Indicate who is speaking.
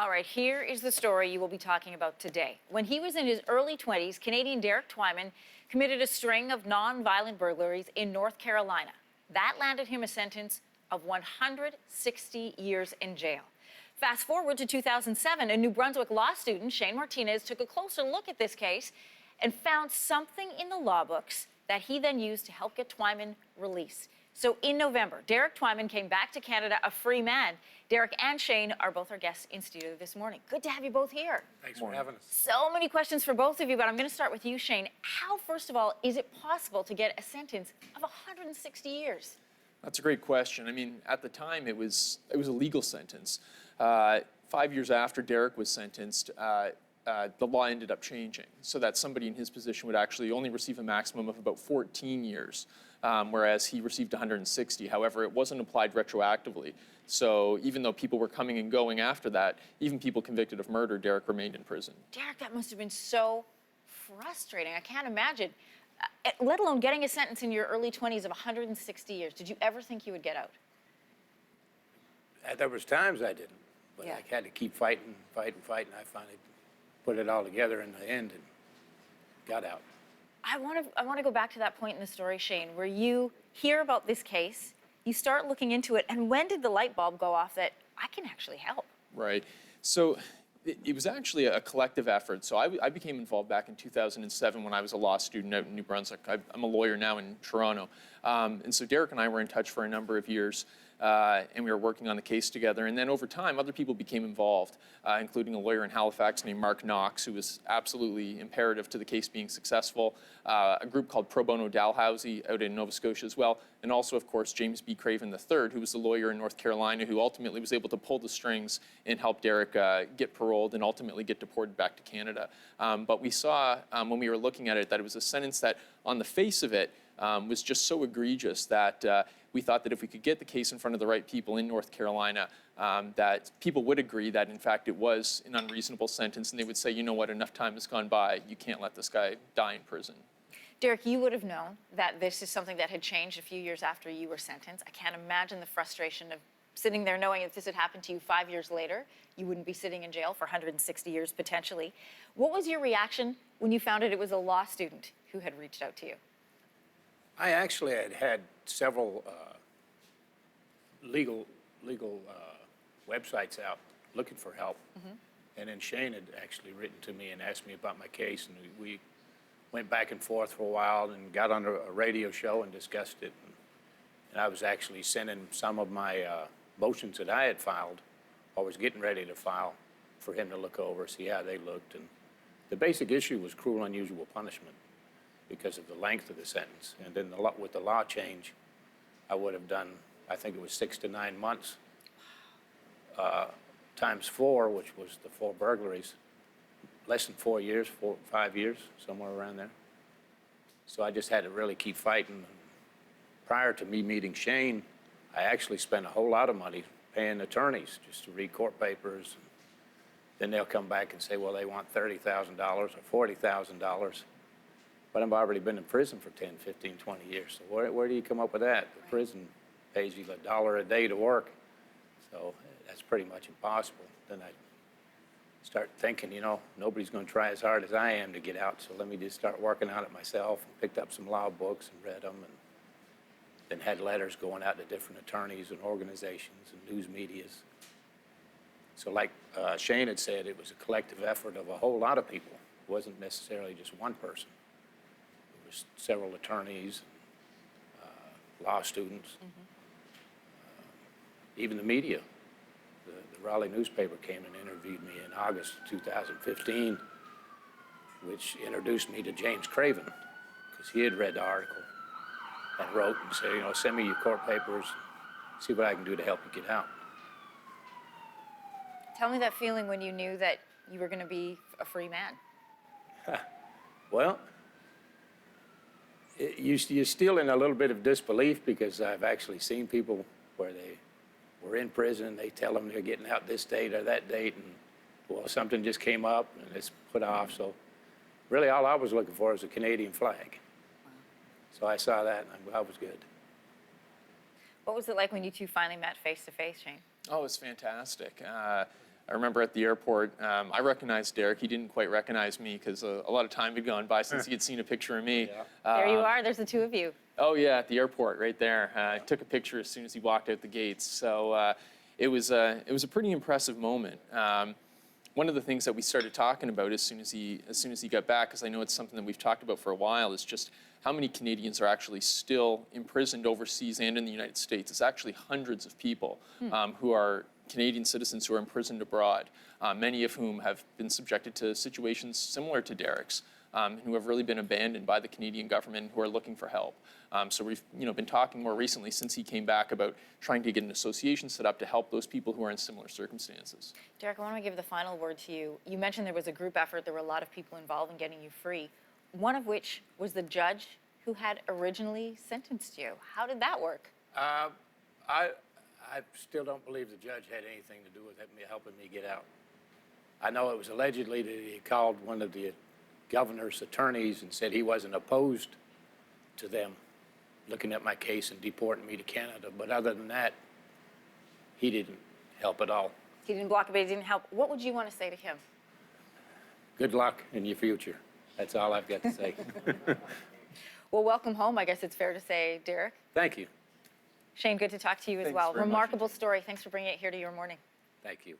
Speaker 1: All right, here is the story you will be talking about today. When he was in his early 20s, Canadian Derek Twyman committed a string of non-violent burglaries in North Carolina. That landed him a sentence of 160 years in jail. Fast forward to 2007, a New Brunswick law student, Shane Martinez, took a closer look at this case and found something in the law books that he then used to help get Twyman released. So in November, Derek Twyman came back to Canada a free man. Derek and Shane are both our guests in studio this morning. Good to have you both here.
Speaker 2: Thanks for having us.
Speaker 1: So many questions for both of you, but I'm going to start with you, Shane. How, first of all, is it possible to get a sentence of 160 years?
Speaker 3: That's a great question. I mean, at the time, it was a legal sentence. 5 years after Derek was sentenced, the law ended up changing so that somebody in his position would actually only receive a maximum of about 14 years, whereas he received 160. However, it wasn't applied retroactively. So even though people were coming and going after that, even people convicted of murder, Derek remained in prison.
Speaker 1: Derek, that must have been so frustrating. I can't imagine, let alone getting a sentence in your early 20s of 160 years. Did you ever think you would get out?
Speaker 2: There was times I didn't, but
Speaker 1: Yeah.
Speaker 2: I had to keep fighting. I finally put it all together in the end and got out.
Speaker 1: I want to go back to that point in the story, Shane, where you hear about this case, you start looking into it, and when did the light bulb go off that I can actually help?
Speaker 3: Right. So it was actually a collective effort. So I became involved back in 2007 when I was a law student out in New Brunswick. I'm a lawyer now in Toronto. And so Derek and I were in touch for a number of years. And we were working on the case together. And then over time, other people became involved, including a lawyer in Halifax named Mark Knox, who was absolutely imperative to the case being successful, a group called Pro Bono Dalhousie out in Nova Scotia as well, and also, of course, James B. Craven III, who was the lawyer in North Carolina, who ultimately was able to pull the strings and help Derek get paroled and ultimately get deported back to Canada. But we saw, when we were looking at it, that it was a sentence that, on the face of it, was just so egregious that we thought that if we could get the case in front of the right people in North Carolina, that people would agree that, in fact, it was an unreasonable sentence, and they would say, you know what, enough time has gone by. You can't let this guy die in prison.
Speaker 1: Derek, you would have known that this is something that had changed a few years after you were sentenced. I can't imagine the frustration of sitting there knowing if this had happened to you 5 years later, you wouldn't be sitting in jail for 160 years potentially. What was your reaction when you found out it was a law student who had reached out to you?
Speaker 2: I actually had several legal websites out looking for help. Mm-hmm. And then Shane had actually written to me and asked me about my case, and we went back and forth for a while and got on a radio show and discussed it. And I was actually sending some of my motions that I had filed, or was getting ready to file, for him to look over, see how they looked. And the basic issue was cruel, unusual punishment because of the length of the sentence. And then with the law change, I would have done, I think it was 6 to 9 months, times 4, which was the 4 burglaries, less than 4 years, 5 years, somewhere around there. So I just had to really keep fighting. Prior to me meeting Shane, I actually spent a whole lot of money paying attorneys just to read court papers. Then they'll come back and say, well, they want $30,000 or $40,000. But I've already been in prison for 10, 15, 20 years. So where do you come up with that? The prison pays you $1 a day to work. So that's pretty much impossible. Then I start thinking, you know, nobody's going to try as hard as I am to get out. So let me just start working on it myself, and picked up some law books and read them, and then had letters going out to different attorneys and organizations and news medias. So like Shane had said, it was a collective effort of a whole lot of people. It wasn't necessarily just one person. Several attorneys, law students, even the media. The Raleigh newspaper came and interviewed me in August 2015, which introduced me to James Craven, because he had read the article and wrote and said, you know, send me your court papers, see what I can do to help you get out.
Speaker 1: Tell me that feeling when you knew that you were going to be a free man.
Speaker 2: Well, you're still in a little bit of disbelief, because I've actually seen people where they were in prison, they tell them they're getting out this date or that date, and well, something just came up and it's put off. So really all I was looking for was a Canadian flag. Wow. So I saw that and I was good.
Speaker 1: What was it like when you two finally met face to face, Shane?
Speaker 3: Oh, it was fantastic. I remember at the airport, I recognized Derek. He didn't quite recognize me because a lot of time had gone by since he had seen a picture of me.
Speaker 2: Yeah.
Speaker 1: There you are. There's the two of you.
Speaker 3: Oh yeah, at the airport, right there. I took a picture as soon as he walked out the gates. So it was a pretty impressive moment. One of the things that we started talking about as soon as he got back, because I know it's something that we've talked about for a while, is just how many Canadians are actually still imprisoned overseas and in the United States. It's actually hundreds of people who are Canadian citizens who are imprisoned abroad, many of whom have been subjected to situations similar to Derek's, who have really been abandoned by the Canadian government, who are looking for help. So we've been talking more recently since he came back about trying to get an association set up to help those people who are in similar circumstances.
Speaker 1: Derek, I want to give the final word to you. You mentioned there was a group effort. There were a lot of people involved in getting you free, one of which was the judge who had originally sentenced you. How did that work?
Speaker 2: I still don't believe the judge had anything to do with helping me get out. I know it was allegedly that he called one of the governor's attorneys and said he wasn't opposed to them looking at my case and deporting me to Canada. But other than that, he didn't help at all.
Speaker 1: He didn't block it, but he didn't help. What would you want to say to him?
Speaker 2: Good luck in your future. That's all I've got to say.
Speaker 1: Well, welcome home, I guess it's fair to say, Derek.
Speaker 2: Thank you.
Speaker 1: Shane, good to talk to you as
Speaker 2: Thanks
Speaker 1: well.
Speaker 2: very much.
Speaker 1: Remarkable story. Thanks for bringing it here to Your Morning.
Speaker 2: Thank you.